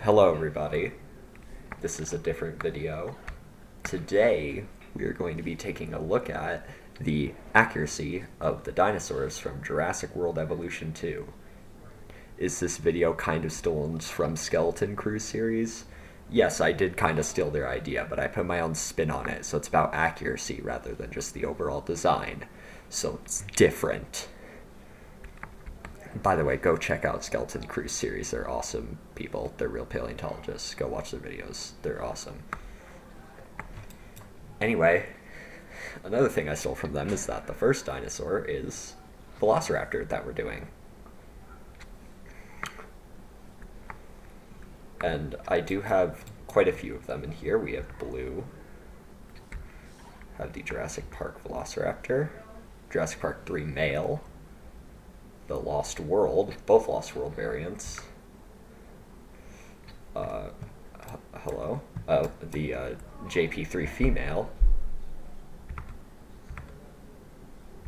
Hello everybody, this is a different video. Today we are going to be taking a look at the accuracy of the dinosaurs from Jurassic World Evolution 2. Is this video kind of stolen from Skeleton Crew series? Yes, I did kind of steal their idea, but I put my own spin on it, so it's about accuracy rather than just the overall design. So it's different. By the way, go check out Skeleton Crew series. They're awesome people. They're real paleontologists. Go watch their videos. They're awesome. Anyway, another thing I stole from them is that the first dinosaur is Velociraptor that we're doing. And I do have quite a few of them in here. We have Blue, have the Jurassic Park Velociraptor, Jurassic Park 3 male, the Lost World, both Lost World variants. Hello. The JP3 female.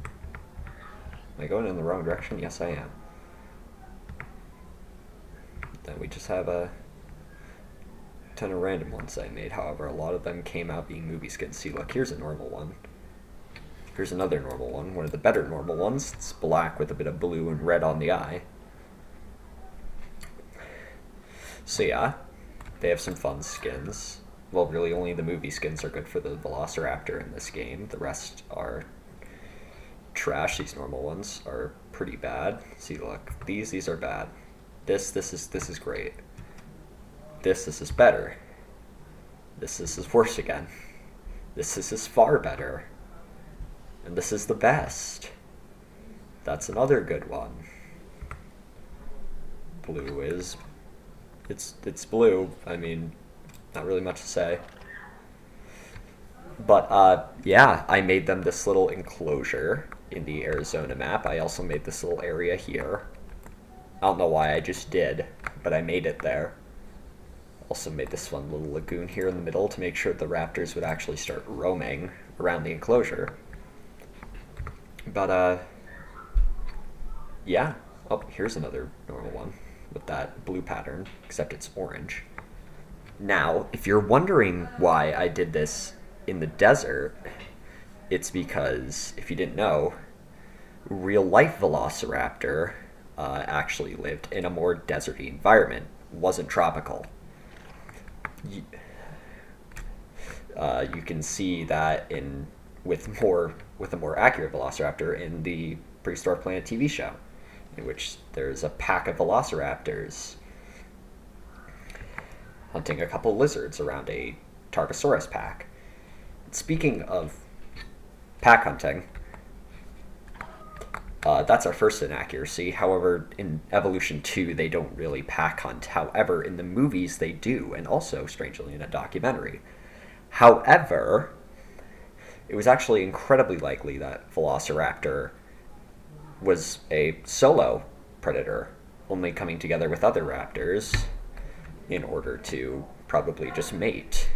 Am I going in the wrong direction? Yes, I am. Then we just have a ton of random ones I made. However, a lot of them came out being movie skins. See, look, here's a normal one. Here's another normal one of the better normal ones. It's black with a bit of blue and red on the eye. So yeah, they have some fun skins. Well, really only the movie skins are good for the Velociraptor in this game. The rest are trash. These normal ones are pretty bad. See, look, these are bad. This is great. This is better. This is worse again. This is far better. And this is the best. That's another good one. Blue is... It's blue. I mean, not really much to say. But, yeah, I made them this little enclosure in the Arizona map. I also made this little area here. I don't know why, I just did, but I made it there. Also made this fun little lagoon here in the middle to make sure the raptors would actually start roaming around the enclosure. But, yeah. Oh, here's another normal one with that blue pattern, except it's orange. Now, if you're wondering why I did this in the desert, it's because, if you didn't know, real-life Velociraptor actually lived in a more deserty environment. Wasn't tropical. You can see that with a more accurate Velociraptor in the Prehistoric Planet TV show, in which there's a pack of Velociraptors hunting a couple lizards around a Tarbosaurus pack. Speaking of pack hunting, that's our first inaccuracy. However, in Evolution 2, they don't really pack hunt. However, in the movies, they do, and also, strangely, in a documentary. However, it was actually incredibly likely that Velociraptor was a solo predator, only coming together with other raptors in order to probably just mate.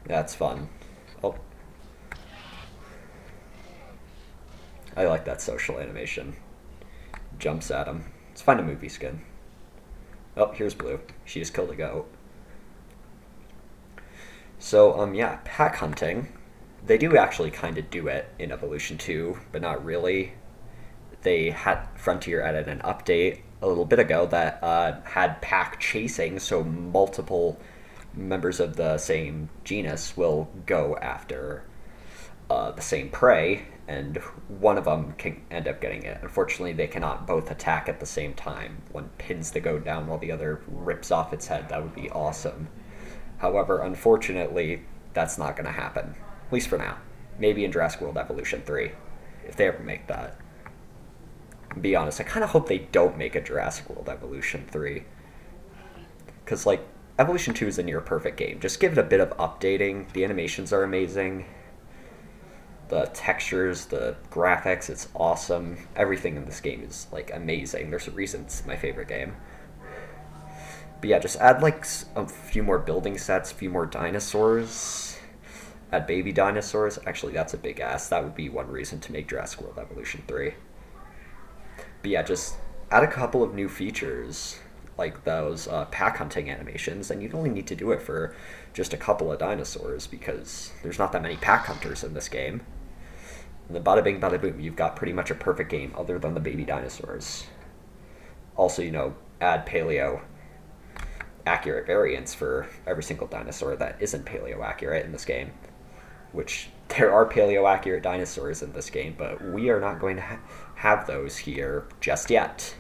That's fun. Oh. I like that social animation. Jumps at him. Let's find a movie skin. Oh, here's Blue. She just killed a goat. So, yeah, pack hunting. They do actually kind of do it in Evolution 2, but not really. Frontier added an update a little bit ago that had pack chasing, so multiple members of the same genus will go after the same prey, and one of them can end up getting it. Unfortunately, they cannot both attack at the same time. One pins the goat down while the other rips off its head. That would be awesome. However, unfortunately, that's not going to happen. At least for now. Maybe in Jurassic World Evolution 3, if they ever make that. To be honest, I kind of hope they don't make a Jurassic World Evolution 3. Because, like, Evolution 2 is a near-perfect game. Just give it a bit of updating. The animations are amazing. The textures, the graphics, it's awesome. Everything in this game is, like, amazing. There's a reason it's my favorite game. But yeah, just add, like, a few more building sets, a few more dinosaurs. Add baby dinosaurs. Actually, that's a big ask. That would be one reason to make Jurassic World Evolution 3. But yeah, just add a couple of new features. like those pack hunting animations, then you'd only need to do it for just a couple of dinosaurs because there's not that many pack hunters in this game. And then bada bing, bada boom, you've got pretty much a perfect game other than the baby dinosaurs. Also, add paleo accurate variants for every single dinosaur that isn't paleo accurate in this game, which there are paleo accurate dinosaurs in this game, but we are not going to have those here just yet.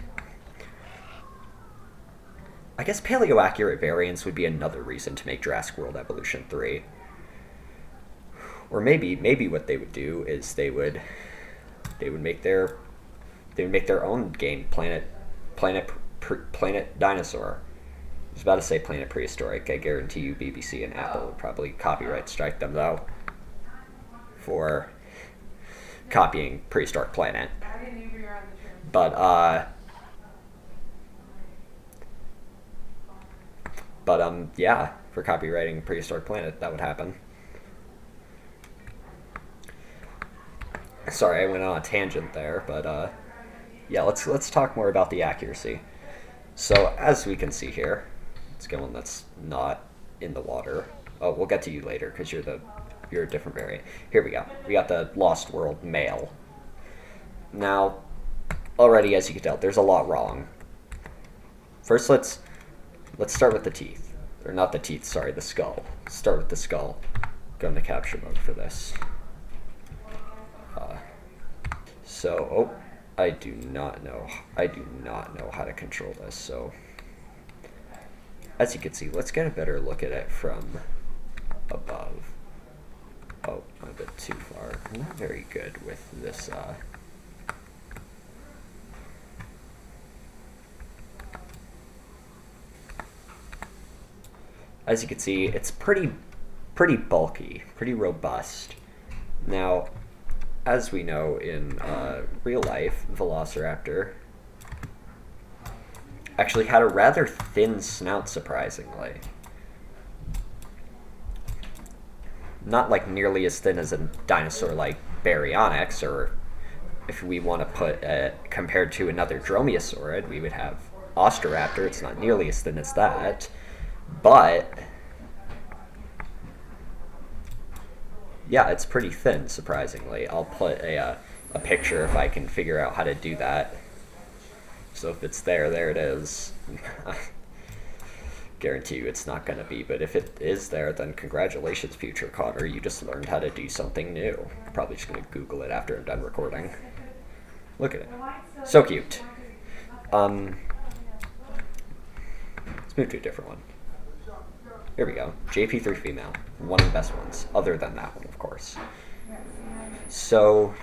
I guess paleo accurate variants would be another reason to make Jurassic World Evolution 3. Or maybe what they would do is they would make their own game, Planet Dinosaur. I was about to say Planet Prehistoric. I guarantee you BBC and Apple would probably copyright strike them, though, for copying Prehistoric Planet. But yeah, for copywriting Prehistoric Planet, that would happen. Sorry, I went on a tangent there, but yeah, let's talk more about the accuracy. So as we can see here, let's get one that's not in the water. Oh, we'll get to you later because you're a different variant. Here we go. We got the Lost World male. Now, already as you can tell, there's a lot wrong. First, let's start with the teeth, or not the teeth. Sorry, the skull. Start with the skull. Go into capture mode for this. So, I do not know how to control this. So, as you can see, let's get a better look at it from above. Oh, I'm a bit too far. I'm not very good with this. As you can see, it's pretty bulky, pretty robust. Now, as we know in real life, Velociraptor actually had a rather thin snout, surprisingly. Not like nearly as thin as a dinosaur like Baryonyx, or if we want to put compared to another dromaeosaurid, we would have Ostroraptor. It's not nearly as thin as that, but yeah, it's pretty thin, surprisingly. I'll put a picture if I can figure out how to do that. So if it's there it is. Guarantee you it's not going to be, but if it is there, then congratulations, future Connor. You just learned how to do something new. Probably just going to Google it after I'm done recording. Look at it. So cute. Let's move to a different one. Here we go. JP3 female. One of the best ones, other than that one, of course. So,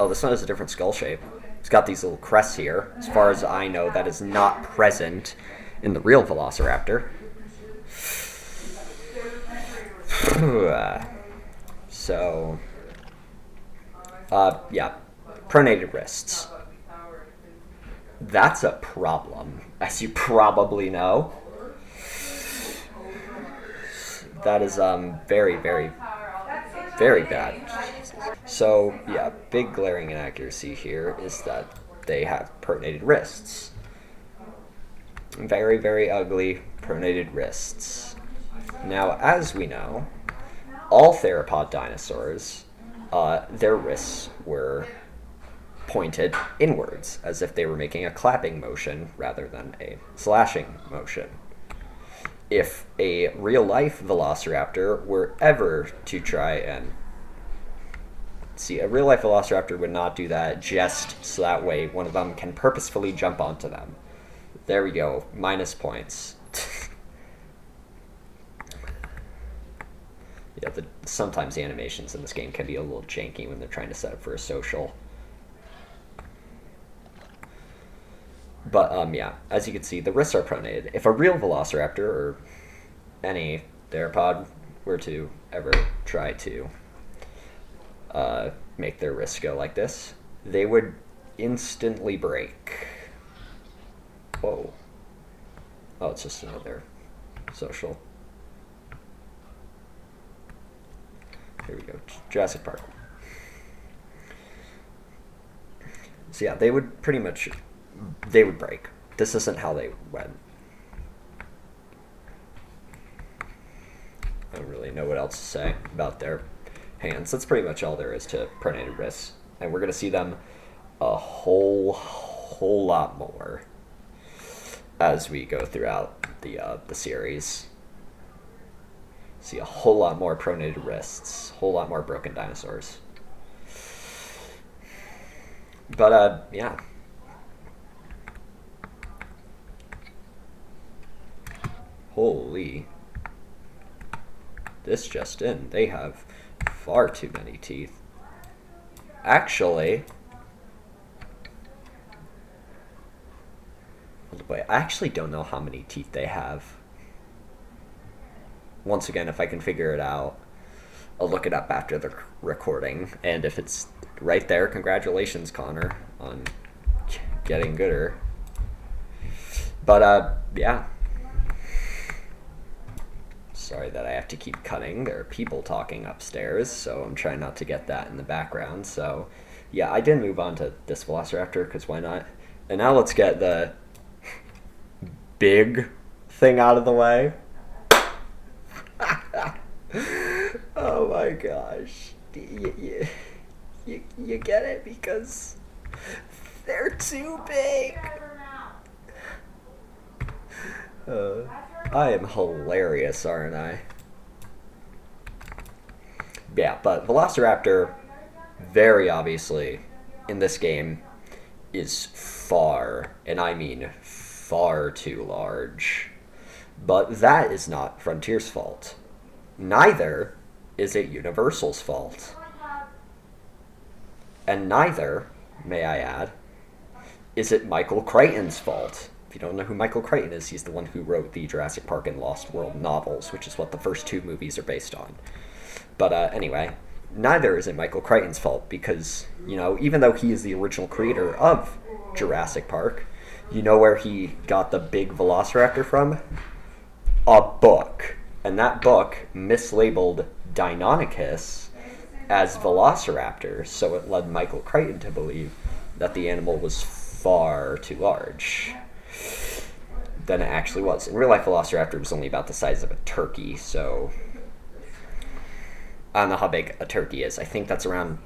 this one has a different skull shape. It's got these little crests here. As far as I know, that is not present in the real Velociraptor. So, yeah, pronated wrists. That's a problem, as you probably know. That is very, very, very bad. So, yeah, big glaring inaccuracy here is that they have pronated wrists. Very, very ugly pronated wrists. Now, as we know, all theropod dinosaurs, their wrists were pointed inwards, as if they were making a clapping motion rather than a slashing motion. If a real-life Velociraptor were ever to try and a real-life Velociraptor would not do that just so that way one of them can purposefully jump onto them. There we go. Minus points. Yeah, sometimes the animations in this game can be a little janky when they're trying to set up for a social. But, yeah, as you can see, the wrists are pronated. If a real Velociraptor, or any theropod, were to ever try to make their wrists go like this, they would instantly break. Whoa. Oh, it's just another social. Here we go. Jurassic Park. So yeah, they would pretty much, they would break. This isn't how they went. I don't really know what else to say about their hands. That's pretty much all there is to pronated wrists. And we're going to see them a whole lot more as we go throughout the series. See a whole lot more pronated wrists, a whole lot more broken dinosaurs. But, yeah. Holy. This just in. They have far too many teeth. Actually... Wait, I actually don't know how many teeth they have. Once again, if I can figure it out, I'll look it up after the recording. And if it's right there, congratulations, Connor, on getting gooder. But, yeah. Sorry that I have to keep cutting. There are people talking upstairs, so I'm trying not to get that in the background. So, yeah, I did move on to this Velociraptor, because why not? And now let's get the big thing out of the way. Oh my gosh. You get it? Because they're too big. I am hilarious, aren't I? Yeah, but Velociraptor, very obviously, in this game, is far, and I mean far too large. But that is not Frontier's fault. Neither is it Universal's fault. And neither, may I add, is it Michael Crichton's fault. If you don't know who Michael Crichton is, he's the one who wrote the Jurassic Park and Lost World novels, which is what the first two movies are based on. But anyway, neither is it Michael Crichton's fault because, you know, even though he is the original creator of Jurassic Park, you know where he got the big Velociraptor from? A book. And that book mislabeled Deinonychus as Velociraptor, so it led Michael Crichton to believe that the animal was far too large than it actually was. In real life, Velociraptor was only about the size of a turkey, so I don't know how big a turkey is. I think that's around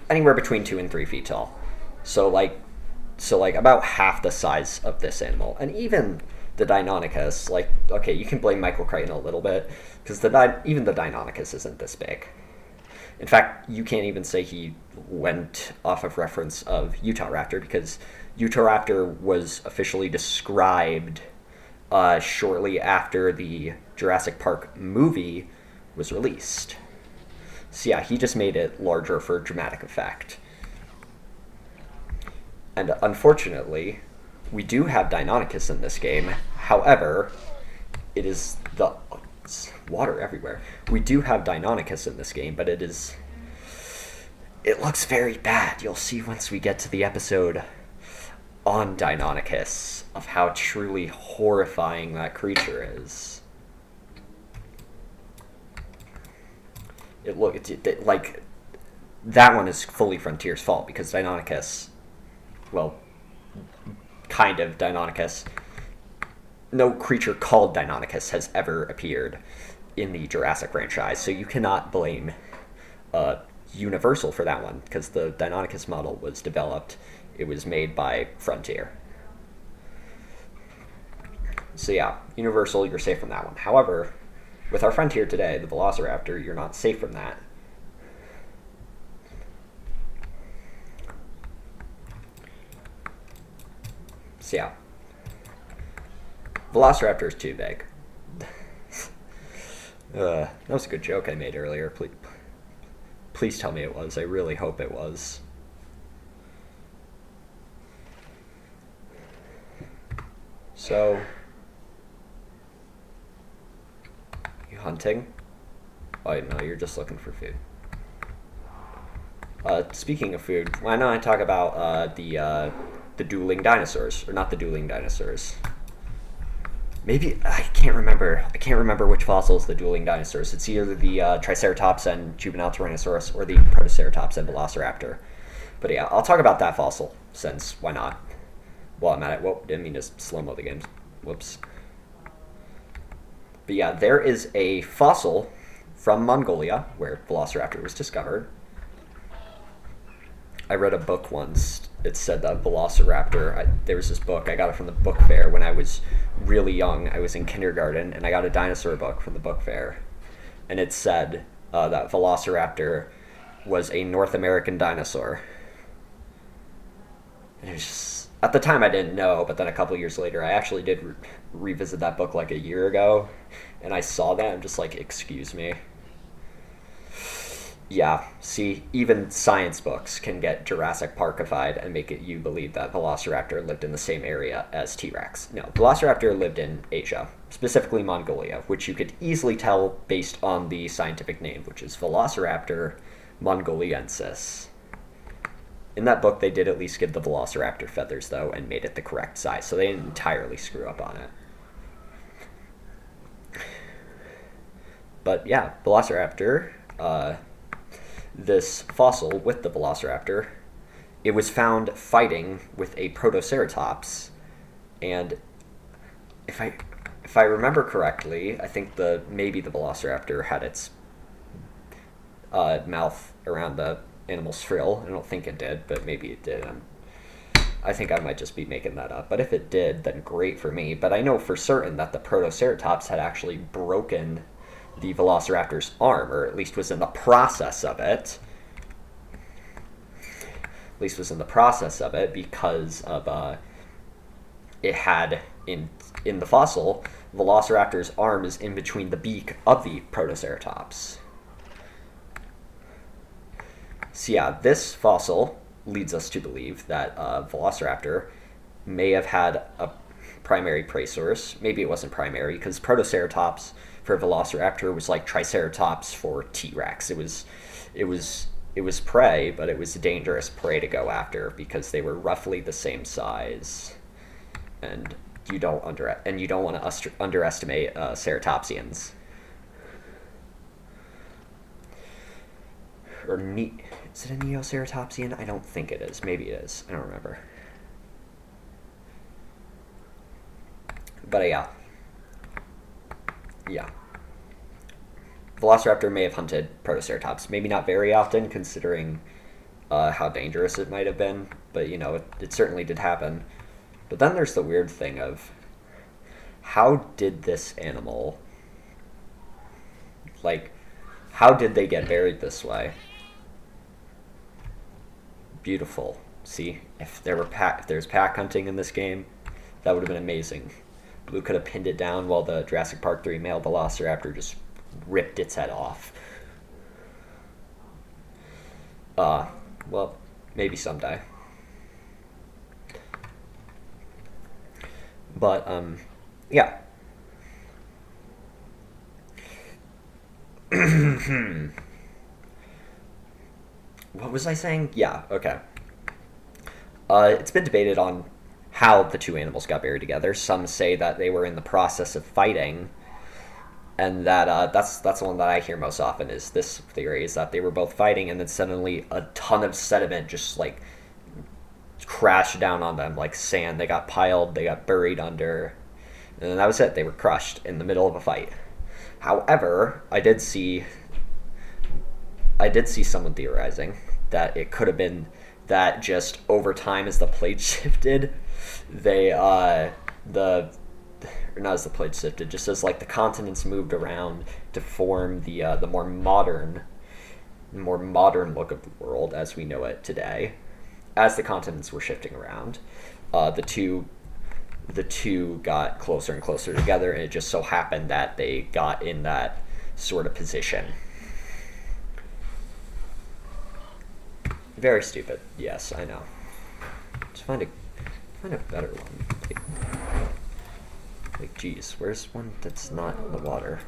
anywhere between 2 and 3 feet tall. So like about half the size of this animal. And even the Deinonychus, like, okay, you can blame Michael Crichton a little bit, because even the Deinonychus isn't this big. In fact, you can't even say he went off of reference of Utahraptor, because Utahraptor was officially described shortly after the Jurassic Park movie was released. So yeah, he just made it larger for dramatic effect. And unfortunately, we do have Deinonychus in this game. However, it's water everywhere. We do have Deinonychus in this game, but it looks very bad. You'll see once we get to the episode on Deinonychus of how truly horrifying that creature is. Like, that one is fully Frontier's fault, because Deinonychus, well, kind of Deinonychus, no creature called Deinonychus has ever appeared in the Jurassic franchise, so you cannot blame Universal for that one, because the Deinonychus model was developed, it was made by Frontier. So yeah, Universal, you're safe from that one. However, with our Frontier today, the Velociraptor, you're not safe from that. So yeah, Velociraptor is too big. That was a good joke I made earlier. Please tell me it was. I really hope it was. So, you hunting? Oh no, you're just looking for food. Speaking of food, why don't I talk about the dueling dinosaurs, or not the dueling dinosaurs, Maybe I can't remember. I can't remember which fossil is the dueling dinosaurs. It's either the Triceratops and juvenile Tyrannosaurus or the Protoceratops and Velociraptor. But yeah, I'll talk about that fossil since why not? Well, I'm at it. Whoa, didn't mean to slow mo the game. Whoops. But yeah, there is a fossil from Mongolia where Velociraptor was discovered. I read a book once. It said that Velociraptor. There was this book. I got it from the book fair when I was really young. I was in kindergarten, and I got a dinosaur book from the book fair, and it said that Velociraptor was a North American dinosaur. And it was just, at the time I didn't know, but then a couple years later, I actually did revisit that book like a year ago, and I saw that. I'm just like, excuse me. Yeah, see, even science books can get Jurassic Parkified and make it you believe that Velociraptor lived in the same area as T-Rex. No, Velociraptor lived in Asia, specifically Mongolia, which you could easily tell based on the scientific name, which is Velociraptor mongoliensis. In that book, they did at least give the Velociraptor feathers, though, and made it the correct size, so they didn't entirely screw up on it. But yeah, Velociraptor, this fossil with the Velociraptor, it was found fighting with a Protoceratops, and if I remember correctly, I think maybe the Velociraptor had its mouth around the animal's frill. I don't think it did, but maybe it did. I think I might just be making that up. But if it did, then great for me. But I know for certain that the Protoceratops had actually broken the Velociraptor's arm, or at least was in the process of it. At least was in the process of it because of it had in the fossil, Velociraptor's arm is in between the beak of the Protoceratops. So yeah, this fossil leads us to believe that Velociraptor may have had a primary prey source. Maybe it wasn't primary, because Protoceratops for Velociraptor was like Triceratops for T-Rex. It was prey, but it was a dangerous prey to go after because they were roughly the same size, and you don't want to underestimate ceratopsians. Is it a Neoceratopsian? I don't think it is. Maybe it is. I don't remember. But yeah. Velociraptor may have hunted Protoceratops. Maybe not very often, considering how dangerous it might have been. But, it certainly did happen. But then there's the weird thing of, how did this animal, how did they get buried this way? Beautiful. See, if there's pack hunting in this game, that would have been amazing. Blue could have pinned it down while the Jurassic Park 3 male Velociraptor just ripped its head off. Well, maybe someday. But, yeah. What was I saying? Yeah, okay. It's been debated on how the two animals got buried together. Some say that they were in the process of fighting, and that that's the one that I hear most often is this theory, is that they were both fighting, and then suddenly a ton of sediment just, crashed down on them like sand. They got buried under, and then that was it. They were crushed in the middle of a fight. However, I did see someone theorizing that it could have been that just over time as the plate shifted, not as the plate shifted, just as the continents moved around to form the more modern look of the world as we know it today. As the continents were shifting around, the two got closer and closer together, and it just so happened that they got in that sort of position. Very stupid. Yes, I know. Let's find a better one. Geez, where's one that's not in the water?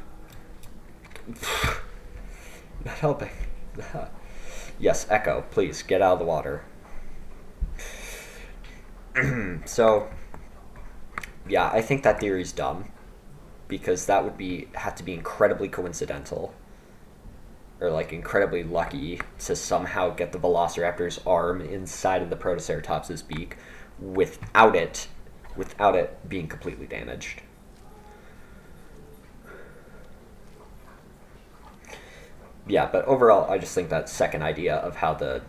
Not helping. Yes, Echo, please get out of the water. So, yeah, I think that theory's dumb. because that would have to be incredibly coincidental, or like incredibly lucky to somehow get the Velociraptor's arm inside of the Protoceratops's beak without it being completely damaged. Yeah, but overall, I just think that second idea of how the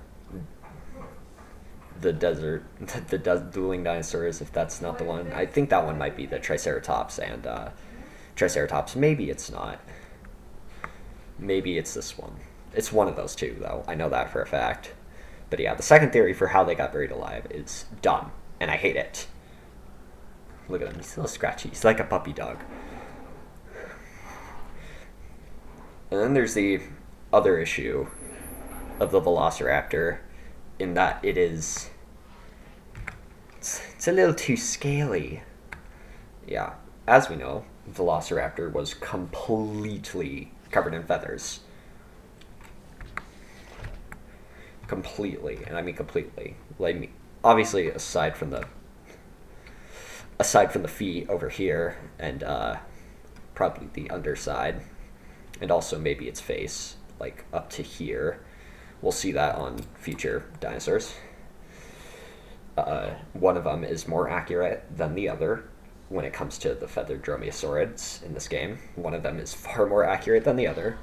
dueling dinosaurs, if that's not the one, I think that one might be the Triceratops and Triceratops. Maybe it's not. Maybe it's this one. It's one of those two, though. I know that for a fact. But yeah, the second theory for how they got buried alive is dumb, and I hate it. Look at him. He's a little scratchy. He's like a puppy dog. And then there's the other issue of the Velociraptor, in that it's a little too scaly. Yeah, as we know, Velociraptor was completely covered in feathers. Completely, and I mean completely. Like, obviously, aside from the feet over here, and probably the underside, and also maybe its face, like up to here. We'll see that on future dinosaurs. One of them is more accurate than the other when it comes to the feathered dromaeosaurids in this game. One of them is far more accurate than the other.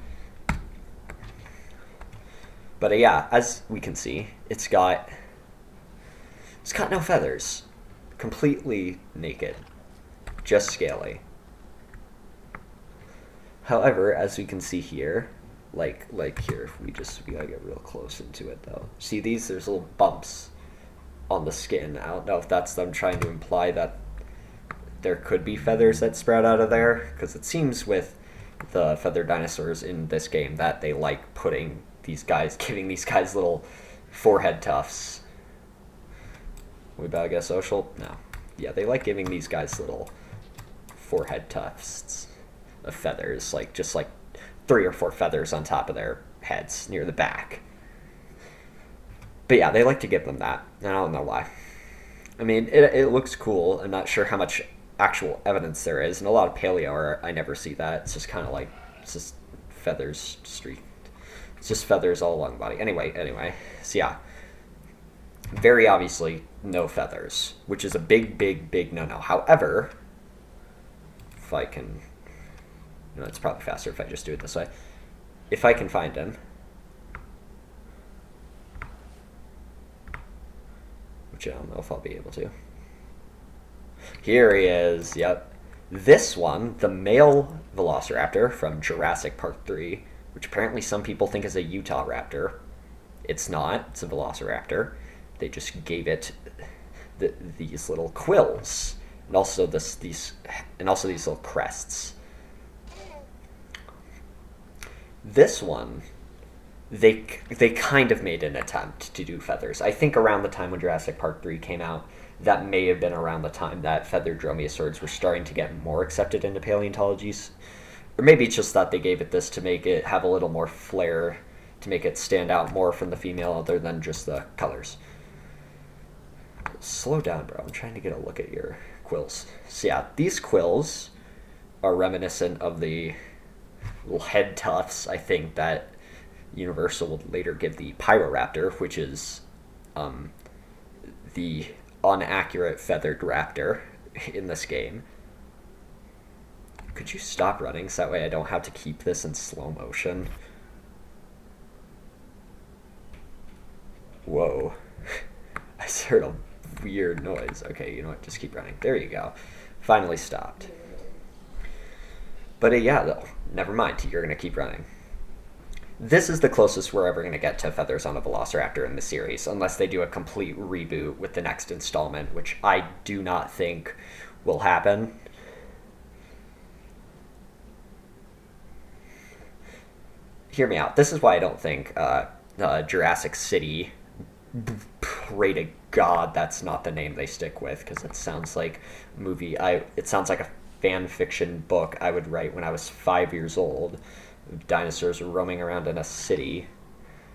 But yeah, as we can see, it's got no feathers. Completely naked. Just scaly. However, as we can see here, like here, if we gotta get real close into it though. See these? There's little bumps on the skin. I don't know if that's them trying to imply that there could be feathers that sprout out of there, because it seems with the feathered dinosaurs in this game that they like giving these guys little forehead tufts. We about to get social? No. Yeah, they like giving these guys little forehead tufts of feathers, like just like 3 or 4 feathers on top of their heads near the back. But yeah, they like to give them that, and I don't know why. I mean, it looks cool. I'm not sure how much actual evidence there is. In a lot of paleo art, I never see that. It's just kind of like, it's just feathers streaked. It's just feathers all along the body. Anyway. So yeah, very obviously no feathers, which is a big no-no. However, if I can... it's probably faster if I just do it this way. If I can find him, which I don't know if I'll be able to. Here he is, yep. This one, the male Velociraptor from Jurassic Park 3, which apparently some people think is a Utah raptor. It's not, it's a Velociraptor. They just gave it these little quills, and also these little crests. This one, they kind of made an attempt to do feathers. I think around the time when Jurassic Park 3 came out, that may have been around the time that feathered dromaeosaurs were starting to get more accepted into paleontology. Or maybe it's just that they gave it this to make it have a little more flair, to make it stand out more from the female other than just the colors. Slow down, bro. I'm trying to get a look at your quills. So yeah, these quills are reminiscent of the little head tufts, I think, that Universal would later give the Pyroraptor, which is the inaccurate feathered raptor in this game. Could you stop running so that way I don't have to keep this in slow motion? Whoa. I just heard a weird noise. Okay, you know what? Just keep running. There you go. Finally stopped. But yeah, though, never mind. You're going to keep running. This is the closest we're ever going to get to feathers on a Velociraptor in the series, unless they do a complete reboot with the next installment, which I do not think will happen. Hear me out. This is why I don't think Jurassic City, pray to God that's not the name they stick with, because it sounds like a movie. It sounds like a fan fiction book I would write when I was 5 years old. Dinosaurs roaming around in a city,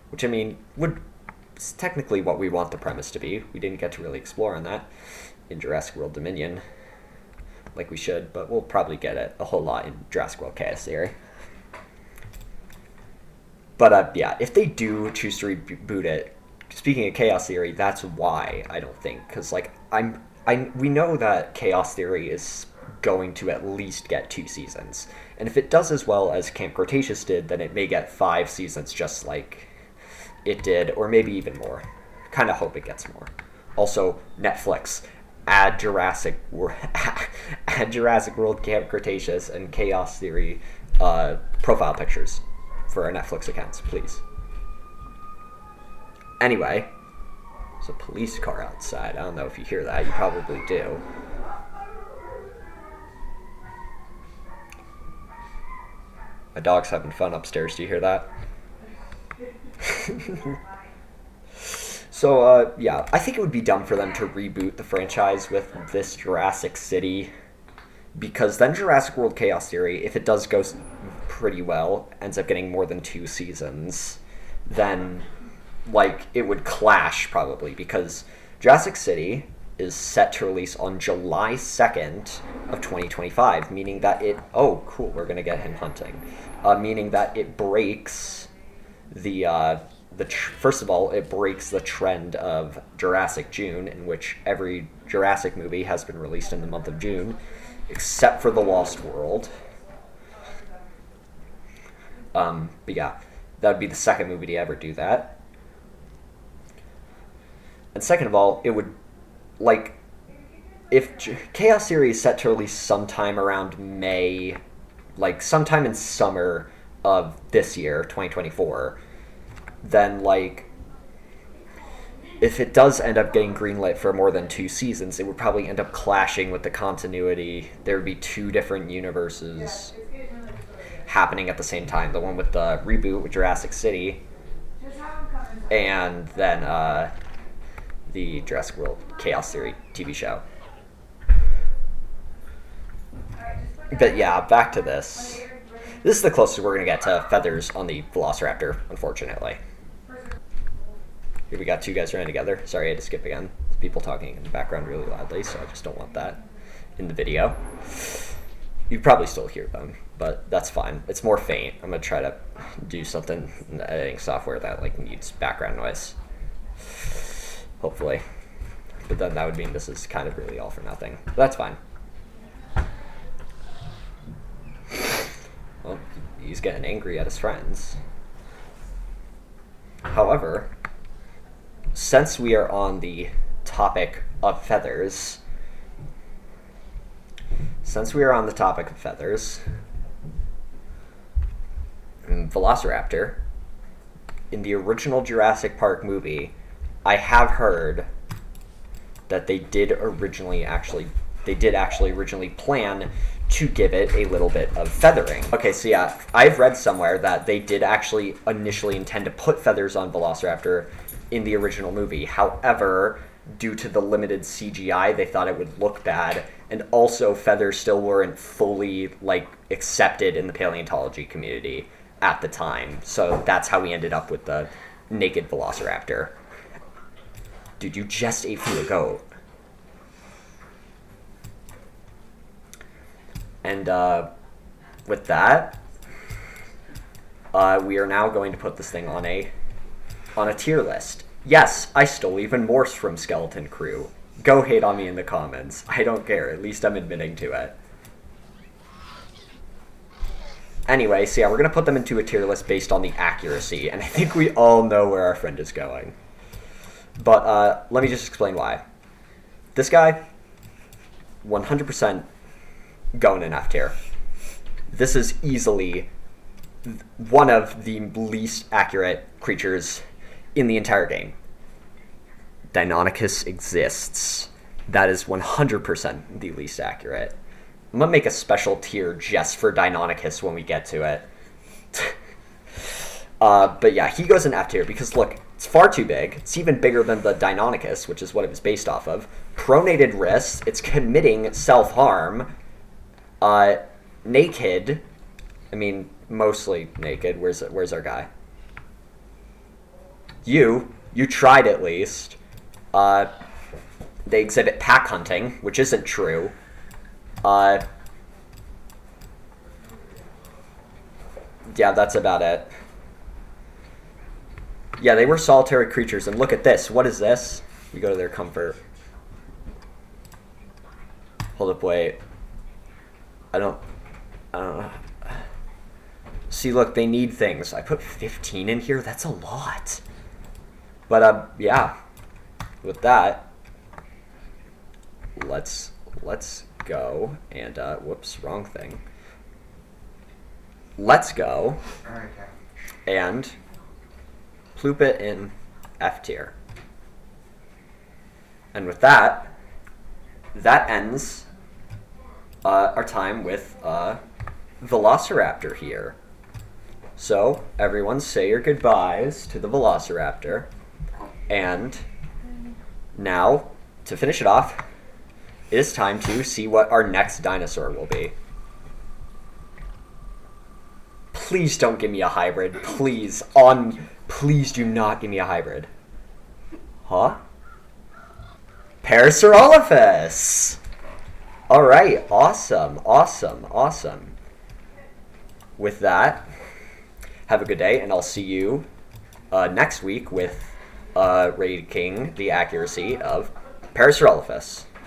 which I mean it's technically what we want the premise to be. We didn't get to really explore on that in Jurassic World Dominion, like we should, but we'll probably get it a whole lot in Jurassic World Chaos Theory. But yeah, if they do choose to reboot it, speaking of Chaos Theory, that's why I don't think, because like we know that Chaos Theory is going to at least get 2 seasons, and if it does as well as Camp Cretaceous did, then it may get 5 seasons, just like it did, or maybe even more. Kind of hope it gets more. Also, Netflix, add Jurassic World, Camp Cretaceous, and Chaos Theory profile pictures for our Netflix accounts, please. Anyway, there's a police car outside. I don't know if you hear that. You probably do. My dog's having fun upstairs. Do you hear that? So, yeah, I think it would be dumb for them to reboot the franchise with this Jurassic City, because then Jurassic World Chaos Theory, if it does go pretty well, ends up getting more than 2 seasons, then, like, it would clash, probably, because Jurassic City is set to release on July 2nd of 2025, meaning that it... Oh, cool, we're going to get him hunting. Meaning that it breaks the first of all, it breaks the trend of Jurassic June, in which every Jurassic movie has been released in the month of June, except for The Lost World. But yeah, that would be the second movie to ever do that. And second of all, it would, like, if Chaos Theory is set to release sometime around May, like sometime in summer of this year, 2024, then, like, if it does end up getting greenlit for more than 2 seasons, it would probably end up clashing with the continuity. There would be 2 different universes happening at the same time. The one with the reboot with Jurassic City, and then the Jurassic World Chaos Theory TV show. But yeah, back to this. This is the closest we're going to get to feathers on the Velociraptor, unfortunately. Here we got 2 guys running together. Sorry, I had to skip again. There's people talking in the background really loudly, so I just don't want that in the video. You'd probably still hear them, but that's fine. It's more faint. I'm going to try to do something in the editing software that like needs background noise. Hopefully. But then that would mean this is kind of really all for nothing. But that's fine. Well, he's getting angry at his friends. However, since we are on the topic of feathers, Velociraptor, in the original Jurassic Park movie, I have heard that they did actually originally plan to give it a little bit of feathering. Okay, so yeah, I've read somewhere that they did actually initially intend to put feathers on Velociraptor in the original movie. However, due to the limited CGI, they thought it would look bad, and also feathers still weren't fully like accepted in the paleontology community at the time. So that's how we ended up with the naked Velociraptor. Dude, you just ate from the goat. And with that, we are now going to put this thing on a tier list. Yes, I stole even more from Skeleton Crew. Go hate on me in the comments. I don't care. At least I'm admitting to it. Anyway, so yeah, we're going to put them into a tier list based on the accuracy, and I think we all know where our friend is going. But let me just explain why. This guy, 100% going in F tier. This is easily one of the least accurate creatures in the entire game. Deinonychus exists. That is 100% the least accurate. I'm going to make a special tier just for Deinonychus when we get to it. But yeah, he goes in F tier because, look, it's far too big. It's even bigger than the Deinonychus, which is what it was based off of. Pronated wrists. It's committing self-harm. Naked. I mean, mostly naked. Where's our guy? You tried at least. They exhibit pack hunting, which isn't true. Uh, yeah, that's about it. Yeah, they were solitary creatures, and look at this. What is this? We go to their comfort. Hold up, wait. I don't know. See, look, they need things. I put 15 in here. That's a lot. But yeah. With that, let's go and whoops, wrong thing. Let's go and ploop it in F tier. And with that, that ends our time with Velociraptor here. So everyone say your goodbyes to the Velociraptor. And now, to finish it off, it is time to see what our next dinosaur will be. Please don't give me a hybrid. Please. Please do not give me a hybrid. Huh? Parasaurolophus! Alright, awesome, awesome, awesome. With that, have a good day, and I'll see you next week with rating the accuracy of Parasaurolophus.